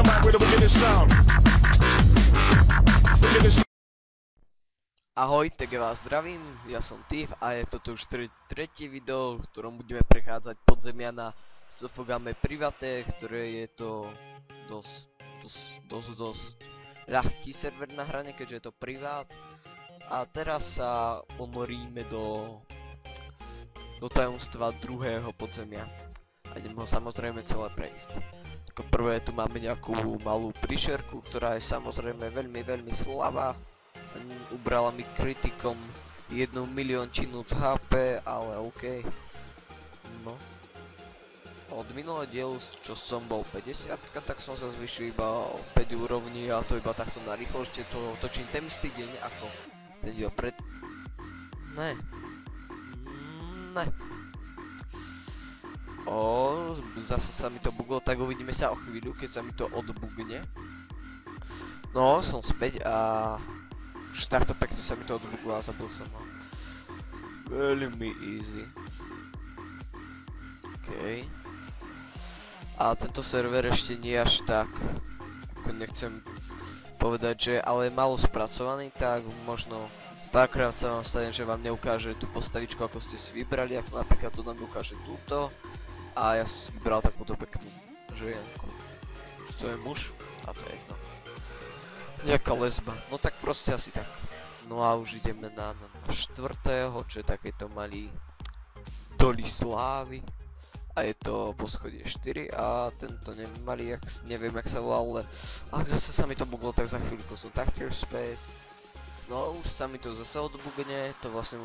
the mic with a wickedest sound. Wickedest. Ahoj, tak ja vás zdravím, ja som Tiff a je toto už tretí video, v ktorom budeme prechádzať podzemia na Sofogame Private, ktoré je to dosť ľahký server na hrane, keďže je to privát. A teraz sa ponoríme do tajomstva druhého podzemia a ideme ho samozrejme celé prejsť. Ako prvé tu máme nejakú malú príšerku, ktorá je samozrejme veľmi slabá. Ubrala mi kritikom 1 miliončinu z HP, ale OK. No. Od minulého dielu, čo som bol 50, tak som sa zvyšil iba o 5 úrovní a to iba takto na rýchlo. Ešte to točím ten istý deň ako ten diel pred... Ne. Zase sa mi to buglo, tak uvidíme sa o chvíľu, keď sa mi to odbugne. No, som späť a... Už takto pekne sa mi to odbuglo a zabil som ho. Veľmi easy. OK. A tento server ešte nie až tak, ako nechcem povedať, že ale je málo spracovaný, tak možno párkrát sa vám stane, že vám neukáže tú postavičku, ako ste si vybrali, ako napríklad tu nám ukáže túto. A ja som si vybral takúto peknú žienku. To je muž a to je jedno. Nejaká lesba, no tak proste asi tak. No a už ideme na štvrtého, čo je takéto malý doly slávy. A je to poschodie 4 a tento nemalý, neviem jak sa volá, ale ak zase sa mi to buglo, tak za chvíľku som taktiež späť. No už sa mi to zase odbugne, to vlastne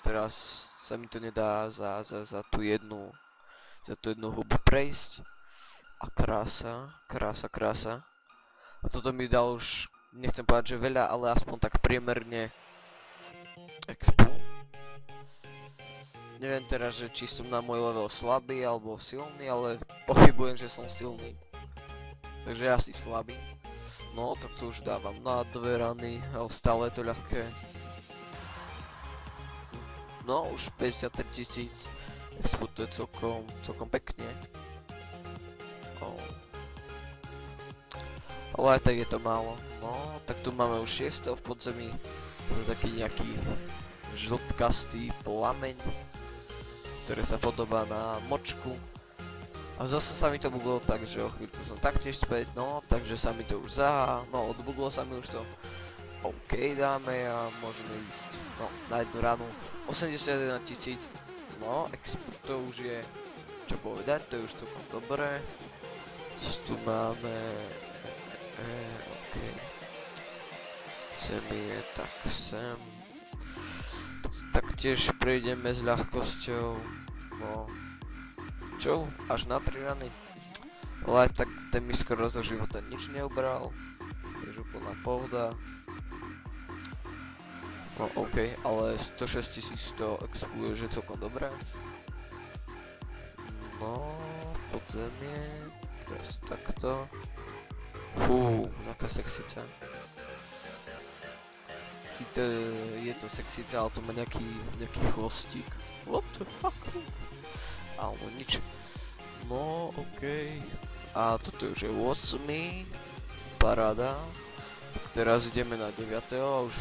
teraz sa mi to nedá za tú jednu hubu prejsť. A krása. A toto mi dal už, nechcem povedať, že veľa, ale aspoň tak priemerne expu. Neviem teraz, že či som na môj level slabý alebo silný, ale pochybujem, že som silný. Takže asi slabý. No, tak to už dávam na 2 rany, ale stále je to ľahké. No, už 53 000 expu, to je celkom pekne. Ale aj tak je to málo. No, tak tu máme už 6. v podzemí. To je taký nejaký žltkastý plameň, ktorý sa podobá na močku. A zase sa mi to buglo tak, že o chvíľku som taktiež späť, no, takže sa mi to už odbuglo sa mi už to. OK, dáme a môžeme ísť, no, na jednu ranu. 81 000, no, export to už je, čo povedať, to je už celkom dobré. Tu máme... OK. Sem je, tak sem. Taktiež prejdeme s ľahkosťou. No. Čo? Až na 3 rany? Ale aj tak ten mi skoro zo života nič neubral. Takže úplná pohoda. No OK, ale 106 000 to expuje, že celkom dobré. No, podzemie. Teraz takto. Fú, nejaká sexica. Sice je to sexica, ale to má nejaký chvostík. What the fuck? Ale nič. No, okej. A toto už je 8. Paráda. Teraz ideme na 9. A už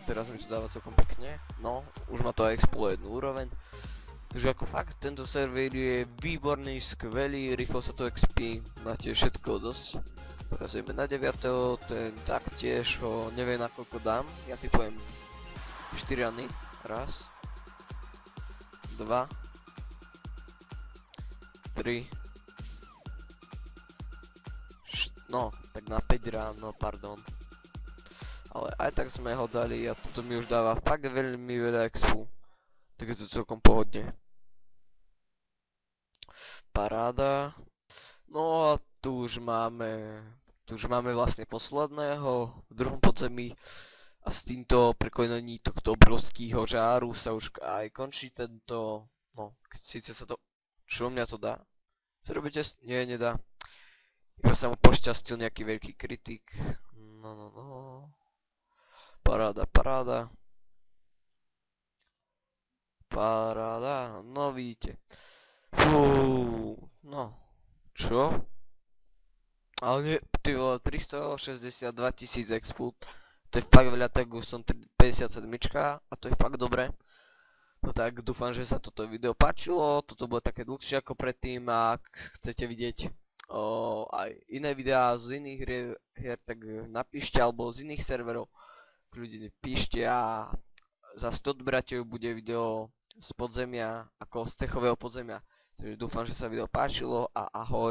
teraz mi to dáva celkom pekne. No, už má to aj expo 1 úroveň. Takže ako fakt, tento server je výborný, skvelý, rýchlo sa to expí, máte všetko dosť. Teraz ideme na 9. Ten taktiež ho neviem na koľko dám, ja typujem 4 rany, raz, 2, 3, no, tak na 5 rán, no pardon. Ale aj tak sme ho dali a toto mi už dáva fakt veľmi veľa expu. Tak je to celkom pohodne. Paráda. No a tu už máme vlastne posledného v druhom podzemí. A s týmto prekonaní tohto obrovského žáru sa už aj končí tento... No, síce sa to... Čo mňa to dá? Co robíte? Nie, nedá. Iba sa mu pošťastil nejaký veľký kritik. No. Paráda. No vidíte. Fú, no. Čo? Ale nie, ty vole, 362 000 expult. To je fakt veľa, tak už som 57 a to je fakt dobré. No tak dúfam, že sa toto video páčilo, toto bolo také dlhšie ako predtým a ak chcete vidieť aj iné videá z iných hier, tak napíšte, alebo z iných serverov, kľudne píšte a za 100 odberateľov bude video z podzemia, ako z cechového podzemia. Takže dúfam, že sa video páčilo a ahoj.